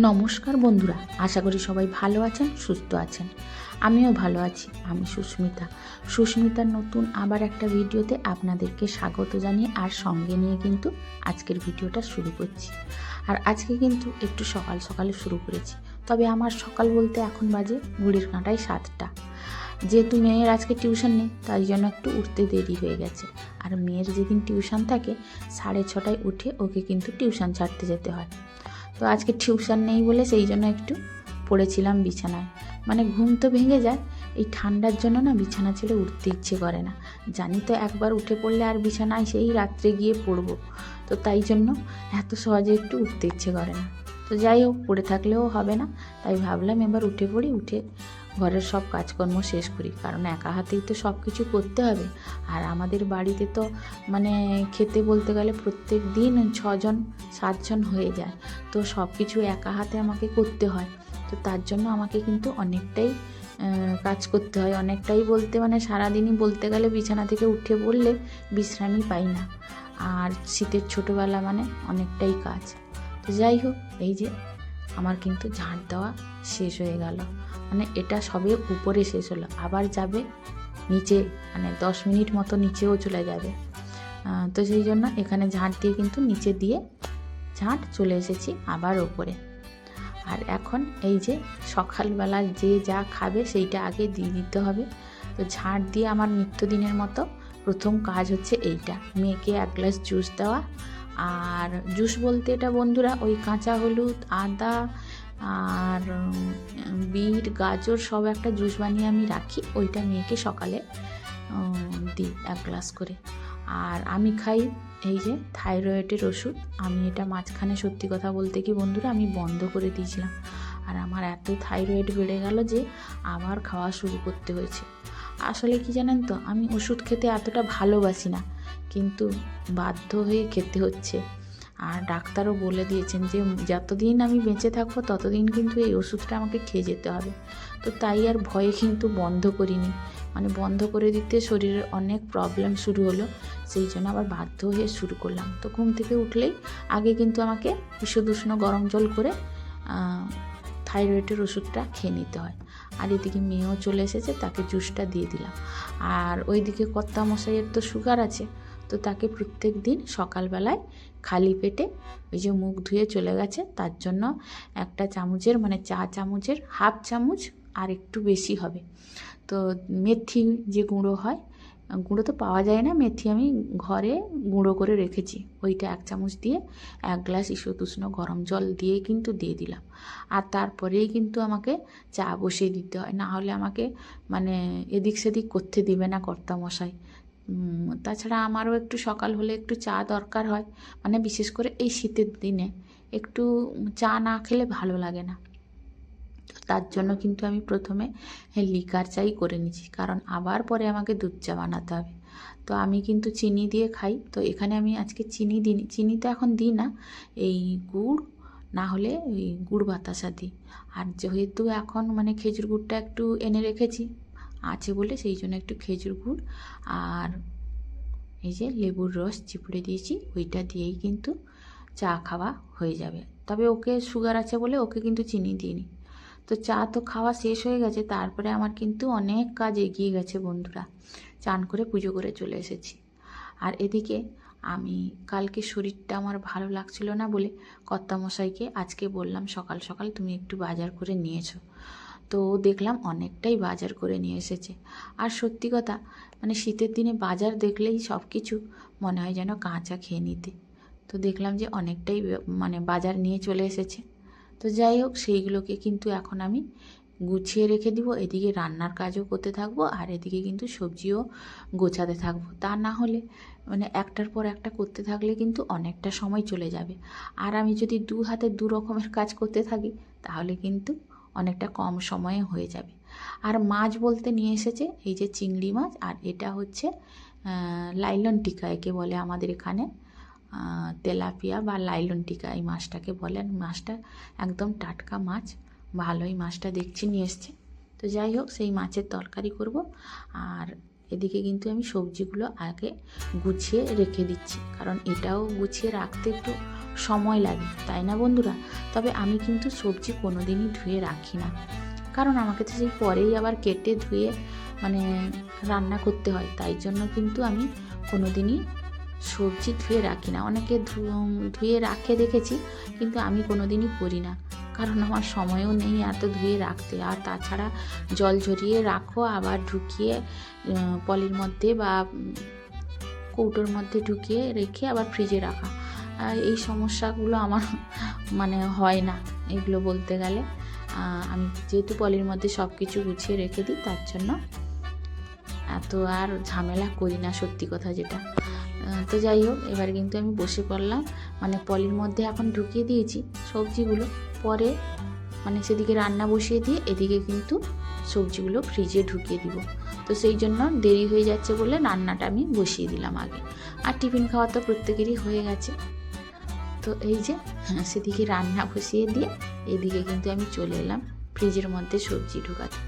নমস্কার বন্ধুরা, আশা করি সবাই ভালো আছেন, সুস্থ আছেন। আমিও ভালো আছি। আমি সুস্মিতার নতুন আবার একটা ভিডিওতে আপনাদেরকে স্বাগত জানিয়ে আর সঙ্গে নিয়ে কিন্তু আজকের ভিডিওটা শুরু করছি। আর আজকে কিন্তু একটু সকাল সকালে শুরু করেছি, তবে আমার সকাল বলতে এখন বাজে ঘড়ির কাঁটায় 7টা। যেহেতু মেয়ের আজকে টিউশন নেই, তাই জন্য একটু উঠতে দেরি হয়ে গেছে। আর মেয়ের যেদিন টিউশন থাকে 6:30টায় উঠে ওকে কিন্তু টিউশন ছাড়তে যেতে হয়। তো আজকে টিউশন নেই বলে সেই জন্য একটু পড়েছিলাম বিছানায়। মানে ঘুম তো ভেঙে যায়, এই ঠান্ডার জন্য না বিছানা ছেড়ে উঠতে ইচ্ছে করে না। জানি তো একবার উঠে পড়লে আর বিছানায় সেই রাত্রে গিয়ে পড়বো, তো তাই জন্য এত সহজে একটু উঠতে ইচ্ছে করে না। তো যাই হোক, পড়ে থাকলেও হবে না, তাই ভাবলাম এবার উঠে পড়ি, উঠে ঘরের সব কাজকর্ম শেষ করি, কারণ একা হাতেই তো সব কিছু করতে হবে। আর আমাদের বাড়িতে তো মানে খেতে বলতে গেলে প্রত্যেক দিন 6-7জন হয়ে যায়, তো সব কিছু একা হাতে আমাকে করতে হয়। তো তার জন্য আমাকে কিন্তু অনেকটাই কাজ করতে হয়, অনেকটাই বলতে মানে সারাদিনই বলতে গেলে বিছানা থেকে উঠে পড়লে বিশ্রামই পাই না। আর শীতের ছোটোবেলা মানে অনেকটাই কাজ। তো যাই হোক, এই যে আমার কিন্তু ঝাঁট দেওয়া শেষ হয়ে গেল। মানে এটা সবে উপরে শেষ হলো, আবার যাবে নিচে, মানে 10 মিনিট মতো নিচেও চলে যাবে। তো সেই জন্য এখানে ঝাঁট দিয়ে কিন্তু নিচে দিয়ে ঝাঁট চলে এসেছি আবার ওপরে। আর এখন এই যে সকালবেলা যে যা খাবে সেইটা আগে দিয়ে দিতে হবে। তো ঝাঁট দিয়ে আমার নিত্যদিনের মতো প্রথম কাজ হচ্ছে এইটা, মেয়েকে 1 গ্লাস জুস দেওয়া। আর জুস বলতে এটা বন্ধুরা ওই কাঁচা হলুদ, আদা আর বিট, গাজর সব একটা জুস বানিয়ে আমি রাখি, ওইটা মেয়েকে সকালে দিই 1 গ্লাস করে। আর আমি খাই এই যে থাইরয়েডের ওষুধ। আমি এটা মাঝখানে সত্যি কথা বলতে কি বন্ধুরা আমি বন্ধ করে দিয়েছিলাম, আর আমার এত থাইরয়েড বেড়ে গেল যে আবার খাওয়া শুরু করতে হয়েছে। আসলে কি জানেন তো, আমি ওষুধ খেতে এতটা ভালোবাসি না, কিন্তু বাধ্য হয়ে খেতে হচ্ছে। আর ডাক্তারও বলে দিয়েছেন যে যতদিন আমি বেঁচে থাকবো ততদিন কিন্তু এই ওষুধটা আমাকে খেয়ে যেতে হবে। তো তাই আর ভয়ে কিন্তু বন্ধ করিনি, মানে বন্ধ করে দিতে শরীরের অনেক প্রবলেম শুরু হলো, সেই জন্য আবার বাধ্য হয়ে শুরু করলাম। তো ঘুম থেকে উঠলেই আগে কিন্তু আমাকে ঈষৎ উষ্ণ গরম জল করে থাইরয়েডের ওষুধটা খেয়ে নিতে হয়। আর এদিকে মেয়েও চলে এসেছে, তাকে জুসটা দিয়ে দিলাম। আর ওইদিকে কর্তামশাইয়ের তো সুগার আছে, তো তাকে প্রত্যেক দিন সকালবেলায় খালি পেটে ওই যে মুখ ধুয়ে চলে গেছে, তার জন্য একটা চামচের মানে চা চামচের 1/2 চামচ আর একটু বেশি হবে তো মেথি যে গুঁড়ো হয়, গুঁড়ো তো পাওয়া যায় না, মেথি আমি ঘরে গুঁড়ো করে রেখেছি, ওইটা 1 চামচ দিয়ে 1 গ্লাস ঈষৎ উষ্ণ গরম জল দিয়ে কিন্তু দিয়ে দিলাম। আর তারপরেই কিন্তু আমাকে চা বসিয়ে দিতে হয়, না হলে আমাকে মানে এদিক সেদিক করতে দিবে না কর্তামশাই। তাছাড়া আমারও একটু সকাল হলে একটু চা দরকার হয়, মানে বিশেষ করে এই শীতের দিনে একটু চা না খেলে ভালো লাগে না। তার জন্য কিন্তু আমি প্রথমে লিকার চাই করে নিচ্ছি, কারণ আবার পরে আমাকে দুধ চা বানাতে হবে। তো আমি কিন্তু চিনি দিয়ে খাই, তো এখানে আমি আজকে চিনি দিইনি, চিনি তো এখন দিই না, এই গুড় না হলে ওই গুড় বাতাসা দিই। আর যেহেতু এখন মানে খেজুর গুড়টা একটু এনে রেখেছি আছে বলে, সেই জন্য একটু খেজুর গুড় আর এই যে লেবুর রস চিপুড়ে দিয়েছি, ওইটা দিয়েই কিন্তু চা খাওয়া হয়ে যাবে। তবে ওকে সুগার আছে বলে ওকে কিন্তু চিনি দিইনি। তো চা তো খাওয়া শেষ হয়ে গেছে, তারপরে আমার কিন্তু অনেক কাজ এগিয়ে গেছে বন্ধুরা। চান করে পুজো করে চলে এসেছি। আর এদিকে আমি কালকে শরীরটা আমার ভালো লাগছিল না বলে কর্তামশাইকে আজকে বললাম সকাল সকাল তুমি একটু বাজার করে নিয়ে এসো। তো দেখলাম অনেকটাই বাজার করে নিয়ে এসেছে। আর সত্যি কথা মানে শীতের দিনে বাজার দেখলেই সব কিছু মনে হয় যেন কাঁচা খেয়ে নিতে। তো দেখলাম যে অনেকটাই মানে বাজার নিয়ে চলে এসেছে। তো যাই হোক, সেইগুলোকে কিন্তু এখন আমি গুছিয়ে রেখে দিব, এদিকে রান্নার কাজও করতে থাকবো আর এদিকে কিন্তু সবজিও গোছাতে থাকবো। তা না হলে মানে একটার পর একটা করতে থাকলে কিন্তু অনেকটা সময় চলে যাবে। আর আমি যদি 2 হাতে 2 রকমের কাজ করতে থাকি তাহলে কিন্তু অনেকটা কম সময়ে হয়ে যাবে। আর মাছ বলতে নিয়ে এসেছে এই যে চিংড়ি মাছ, আর এটা হচ্ছে লাইলন টিকা একে বলে আমাদের এখানে, তেলাপিয়া বা লাইলন টিকা এই মাছটাকে বলেন। মাছটা একদম টাটকা মাছ, ভালোই মাছটা দেখছি নিয়ে এসছে। তো যাই হোক, সেই মাছের তরকারি করব। আর এদিকে কিন্তু আমি সবজিগুলো আগে গুছিয়ে রেখে দিচ্ছি, কারণ এটাও গুছিয়ে রাখতে একটু সময় লাগে, তাই না বন্ধুরা? তবে আমি কিন্তু সবজি কোনো দিনই ধুয়ে রাখি না, কারণ আমাকে তো সেই পরেই আবার কেটে ধুয়ে মানে রান্না করতে হয়, তাই জন্য কিন্তু আমি কোনো দিনই সবজি ধুয়ে রাখি না। অনেকে ধুয়ে রাখে দেখেছি, কিন্তু আমি কোনো দিনই করি না, কারণ আমার সময়ও নেই এত ধুয়ে রাখতে। আর তাছাড়া জল ঝরিয়ে রাখো, আবার ঢুকিয়ে পলির মধ্যে বা কৌটোর মধ্যে ঢুকিয়ে রেখে আবার ফ্রিজে রাখা, এই সমস্যাগুলো আমার মানে হয় না এগুলো বলতে গেলে। আমি যেহেতু পলির মধ্যে সব কিছু গুছিয়ে রেখে দিই, তার জন্য এত আর ঝামেলা করি না, সত্যি কথা যেটা। তো যাই হোক, এবার কিন্তু আমি বসে পড়লাম, মানে পলির মধ্যে এখন ঢুকিয়ে দিয়েছি সবজিগুলো, পরে মানে সেদিকে রান্না বসিয়ে দিয়ে এদিকে কিন্তু সবজিগুলো ফ্রিজে ঢুকিয়ে দিব। তো সেই জন্য দেরি হয়ে যাচ্ছে বলে রান্নাটা আমি বসিয়ে দিলাম আগে। আর টিফিন খাওয়া তো প্রত্যেকেরই হয়ে গেছে। তো এই যে সেদিকে রান্না বসিয়ে দিয়ে এদিকে কিন্তু আমি চলে এলাম ফ্রিজের মধ্যে সবজি ঢুকাতে।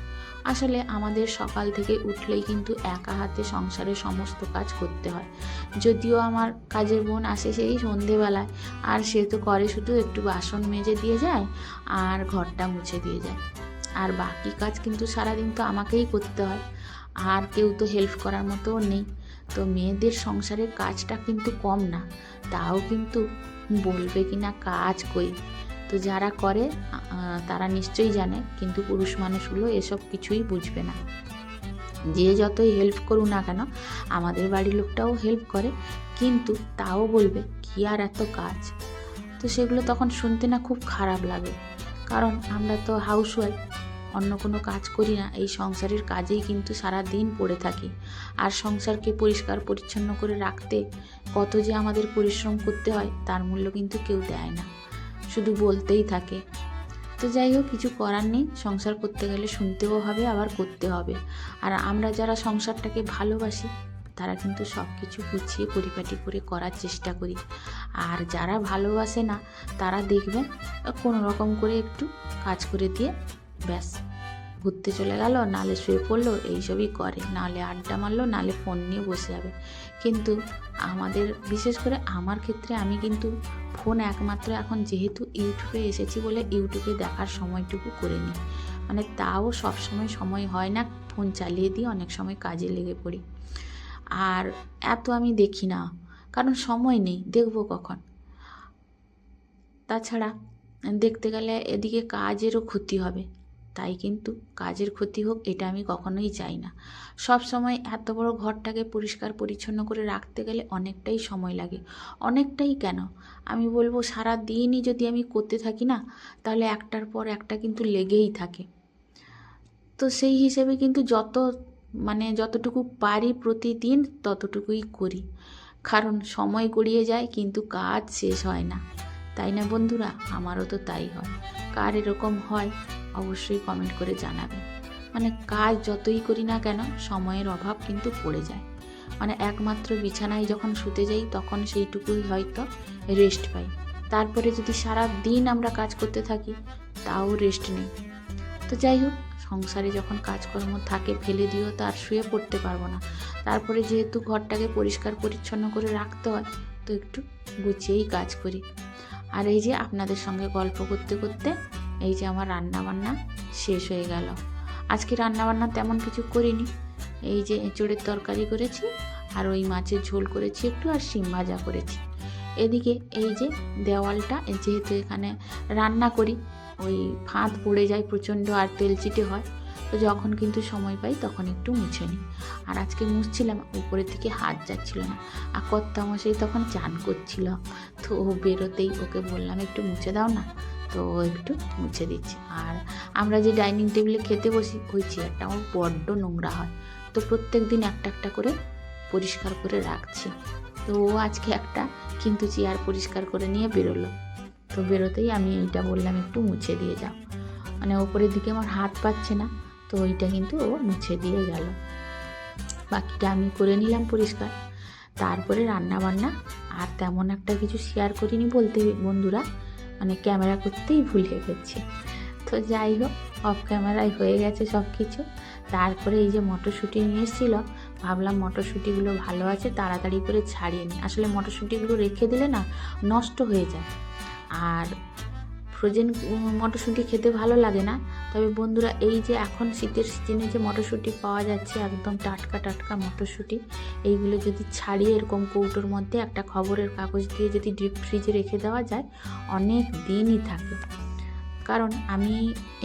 আসলে আমাদের সকাল থেকে উঠলেই কিন্তু একা হাতে সংসারের সমস্ত কাজ করতে হয়। যদিও আমার কাজের বোন আসে সেই সন্ধেবেলায়, আর সে তো করে শুধু একটু বাসন মেজে দিয়ে যায় আর ঘরটা মুছে দিয়ে যায়, আর বাকি কাজ কিন্তু সারাদিন তো আমাকেই করতে হয়, আর কেউ তো হেল্প করার মতোও নেই। তো মেয়েদের সংসারের কাজটা কিন্তু কম না, তাও কিন্তু বলবে কি না কাজ কই, তো যারা করে তারা নিশ্চয়ই জানে, কিন্তু পুরুষ মানুষগুলো এসব কিছুই বুঝবে না। যে যতই হেল্প করুক না কেন, আমাদের বাড়ির লোকটাও হেল্প করে, কিন্তু তাও বলবে কি আর এত কাজ। তো সেগুলো তখন শুনতে না খুব খারাপ লাগে, কারণ আমরা তো হাউসওয়াইফ, অন্য কোনো কাজ করি না, এই সংসারের কাজেই কিন্তু সারা দিন পড়ে থাকি। আর সংসারকে পরিষ্কার পরিচ্ছন্ন করে রাখতে কত যে আমাদের পরিশ্রম করতে হয়, তার মূল্য কিন্তু কেউ দেয় না, শুধু বলতেই থাকে। তো যাই হোক, কিছু করার নেই, সংসার করতে গেলে শুনতেও হবে আবার করতে হবে। আর আমরা যারা সংসারটাকে ভালোবাসি তারা কিন্তু সব কিছু গুছিয়ে পরিপাটি করে করার চেষ্টা করি। আর যারা ভালোবাসে না তারা দেখবেন কোনো রকম করে একটু কাজ করে দিয়ে ব্যাস ঘুরতে চলে গেল, নালে শুয়ে পড়লো, এইসবই করে, নালে আড্ডা মারলো, নালে ফোন নিয়ে বসে যাবে। কিন্তু আমাদের, বিশেষ করে আমার ক্ষেত্রে, আমি কিন্তু ফোন একমাত্র এখন যেহেতু ইউটিউবে এসেছি বলে ইউটিউবে দেখার সময়টুকু করে নিই, মানে তাও সব সময় হয় না, ফোন চালিয়ে দিই, অনেক সময় কাজে লেগে পড়ি। আর এত আমি দেখি না, কারণ সময় নেই, দেখবো কখন। তাছাড়া দেখতে গেলে এদিকে কাজেরও ক্ষতি হবে, তাই কিন্তু কাজের ক্ষতি হোক এটা আমি কখনোই চাই না। সব সময় এত বড় ঘরটাকে পরিষ্কার পরিচ্ছন্ন করে রাখতে গেলে অনেকটাই সময় লাগে, অনেকটাই কেন আমি বলবো সারা দিনই যদি আমি করতে থাকি না, তাহলে একটার পর একটা কিন্তু লেগেই থাকে। তো সেই হিসেবে কিন্তু যতটুকু পারি প্রতিদিন ততটুকুই করি, কারণ সময় গড়িয়ে যায় কিন্তু কাজ শেষ হয় না, তাই না বন্ধুরা? আমারও তো তাই হয়। কার এরকম হয় অবশ্যই কমেন্ট করে জানাবেন। মানে কাজ যতই করি না কেন সময়ের অভাব কিন্তু পড়ে যায়, মানে একমাত্র বিছানায় যখন শুতে যাই তখন সেইটুকুই হয়তো রেস্ট পাই, তারপরে যদি সারা দিন আমরা কাজ করতে থাকি তাও রেস্ট নেই। তো যাই হোক, সংসারে যখন কাজকর্ম থাকে ফেলে দিয়েও তো আর শুয়ে পড়তে পারবো না, তারপরে যেহেতু ঘরটাকে পরিষ্কার পরিচ্ছন্ন করে রাখতে হয়, তো একটু গুছিয়েই কাজ করি। আর এই যে আপনাদের সঙ্গে গল্প করতে করতে এই যে আমার রান্নাবান্না শেষ হয়ে গেল। আজকে রান্নাবান্না তেমন কিছু করিনি, এই যে এঁচোড়ের তরকারি করেছি, আর ওই মাছের ঝোল করেছি একটু, আর শিম ভাজা করেছি। এদিকে এই যে দেওয়ালটা, যেহেতু এখানে রান্না করি ওই ফাঁদ পড়ে যায় প্রচণ্ড, আর তেলচিটে হয়, তো যখন কিন্তু সময় পাই তখন একটু মুছে নিই। আর আজকে মুছছিলাম, উপরের দিকে হাত যাচ্ছিল না, আর কর্তামশাই তখন চান করছিল, তো ও বেরোতেই ওকে বললাম একটু মুছে দাও না, তো ও একটু মুছে দিচ্ছে। আর আমরা যে ডাইনিং টেবিলে খেতে বসি ওই চেয়ারটা আমার বড্ড নোংরা হয়, তো প্রত্যেক দিন একটা একটা করে পরিষ্কার করে রাখছি। তো ও আজকে একটা কিন্তু চেয়ার পরিষ্কার করে নিয়ে বেরোলো, তো বেরোতেই আমি এইটা বললাম একটু মুছে দিয়ে যাও, মানে ওপরের দিকে আমার হাত পাচ্ছে না, তো ওইটা কিন্তু ও মুছে দিয়ে গেল। বাকিটা আমি করে নিলাম পরিষ্কার। তারপরে রান্না বান্না আর তেমন একটা কিছু শেয়ার করিনি বলতে বন্ধুরা, মানে ক্যামেরা করতেই ভুলে গেছি। তো যাই হোক, অফ ক্যামেরায় হয়ে গেছে সব কিছু। তারপরে এই যে মটরশুঁটি নিয়ে এসেছিলো, ভাবলাম মটরশুঁটিগুলো ভালো আছে, তাড়াতাড়ি করে ছাড়িয়ে নিই। আসলে মটরশুঁটিগুলো রেখে দিলে না নষ্ট হয়ে যায়, আর ফ্রোজেন মটরশুঁটি খেতে ভালো লাগে না। তবে বন্ধুরা, এই যে এখন শীতের সিজনে যে মটরশুঁটি পাওয়া যাচ্ছে একদম টাটকা টাটকা মটরশুঁটি, এইগুলো যদি ছাড়িয়ে এরকম কৌটোর মধ্যে একটা খবরের কাগজ দিয়ে যদি ডিপ ফ্রিজে রেখে দেওয়া যায় অনেক দিনই থাকে। কারণ আমি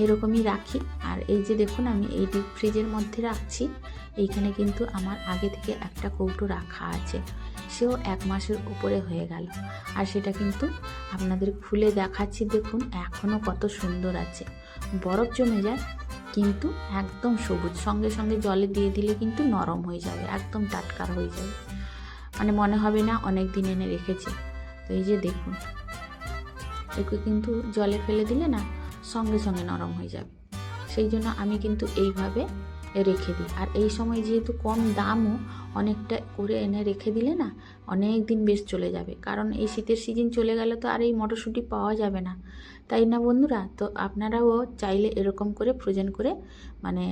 এরকমই রাখি। আর এই যে দেখুন, আমি এই ডিপ ফ্রিজের মধ্যে রাখছি, এইখানে কিন্তু আমার আগে থেকে একটা কৌটো রাখা আছে, সেও 1 মাসের উপরে হয়ে গেল। আর সেটা কিন্তু আপনাদের খুলে দেখাচ্ছি, দেখুন এখনও কত সুন্দর আছে। বরফ জমে যায় কিন্তু একদম সবুজ, সঙ্গে সঙ্গে জলে দিয়ে দিলে কিন্তু নরম হয়ে যাবে, একদম টাটকা হয়ে যাবে, মানে মনে হবে না অনেক দিন এনে রেখেছে। তো এই যে দেখুন, একে কিন্তু জলে ফেলে দিলে না সঙ্গে সঙ্গে নরম হয়ে যাবে। সেই জন্য আমি কিন্তু এইভাবে রেখে দিই। আর এই সময় যেহেতু কম দামও, অনেকটা করে এনে রেখে দিলে না অনেক দিন বেশ চলে যাবে। কারণ এই শীতের সিজন চলে গেলে তো আর এই মটরশুঁটি পাওয়া যাবে না, তাই না বন্ধুরা? তো আপনারাও চাইলে এরকম করে ফ্রোজেন করে মানে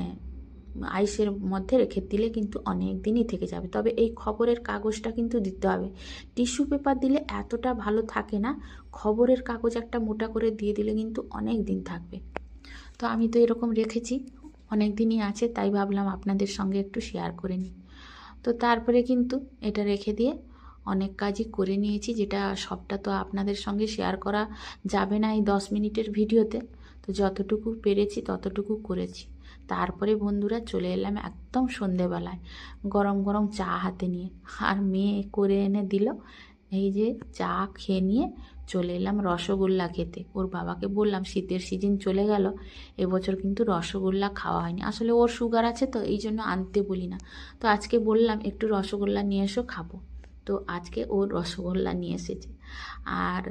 আইসের মধ্যে রেখে দিলে কিন্তু অনেক দিনই থেকে যাবে। তবে এই খবরের কাগজটা কিন্তু দিতে হবে। টিস্যু পেপার দিলে এতটা ভালো থাকে না, খবরের কাগজ একটা মোটা করে দিয়ে দিলে কিন্তু অনেক দিন থাকবে। তো আমি তো এরকম রেখেছি, অনেক দিনই আছে, তাই ভাবলাম আপনাদের সঙ্গে একটু শেয়ার করে নিই। তো তারপরে কিন্তু এটা রেখে দিয়ে অনেক কাজই করে নিয়েছি, যেটা সবটা তো আপনাদের সঙ্গে শেয়ার করা যাবে না এই 10 মিনিটের ভিডিওতে। তো যতটুকু পেরেছি ততটুকু করেছি। তারপরে বন্ধুরা চলে এলাম একদম সন্ধেবেলায় গরম গরম চা হাতে নিয়ে, আর মেয়ে করে এনে দিল। এই যে চা খেয়ে নিয়ে চলে এলাম রসগোল্লা খেতে। ওর বাবাকে বললাম শীতের সিজন চলে গেল, এবছর কিন্তু রসগোল্লা খাওয়া হয়নি। আসলে ওর সুগার আছে তো এই জন্য আনতে বলি না। তো আজকে বললাম একটু রসগোল্লা নিয়ে এসো খাবো। তো আজকে ওর রসগোল্লা নিয়ে এসেছে। আর